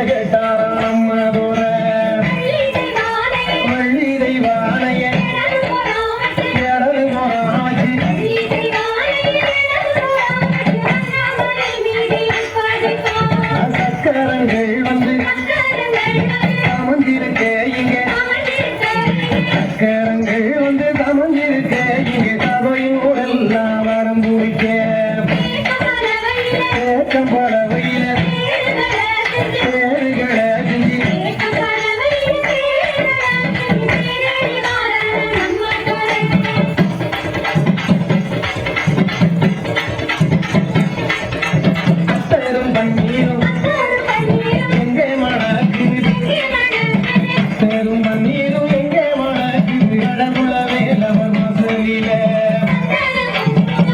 கேட்டாராம் நம்ம தூர வள்ளி தெய்வானைய இடது போராச்சு சக்கரங்கள் வந்து சமஞ்சிருக்கே இங்க சக்கரங்கள் வந்து சமஞ்சிருக்கே இங்க சபையும் எல்லாம் வரம் பிடிக்க ஏக்கம் பறவையில பேருகளை செஞ்சு அத்தரும் பன்னீரும் எங்கே மணக்குது தேரும் பன்னீரும் எங்கே மணக்குது கடவுள வேலவன் மசூரியில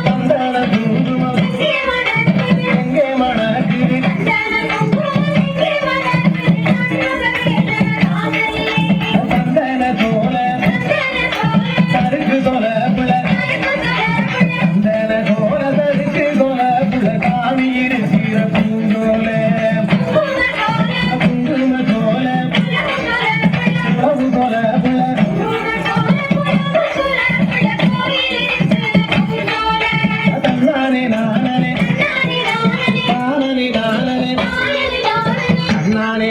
தந்தான குங்குமம் எங்கே மணக்குது தந்தன தோல சருக்கு தோல புல தந்தன தோல சருக்கு தோல புல காவி இருக்கிற பூந்தோல குங்கும தோல உறவு தோல புல தன்னானே நானே நானே நானே நானே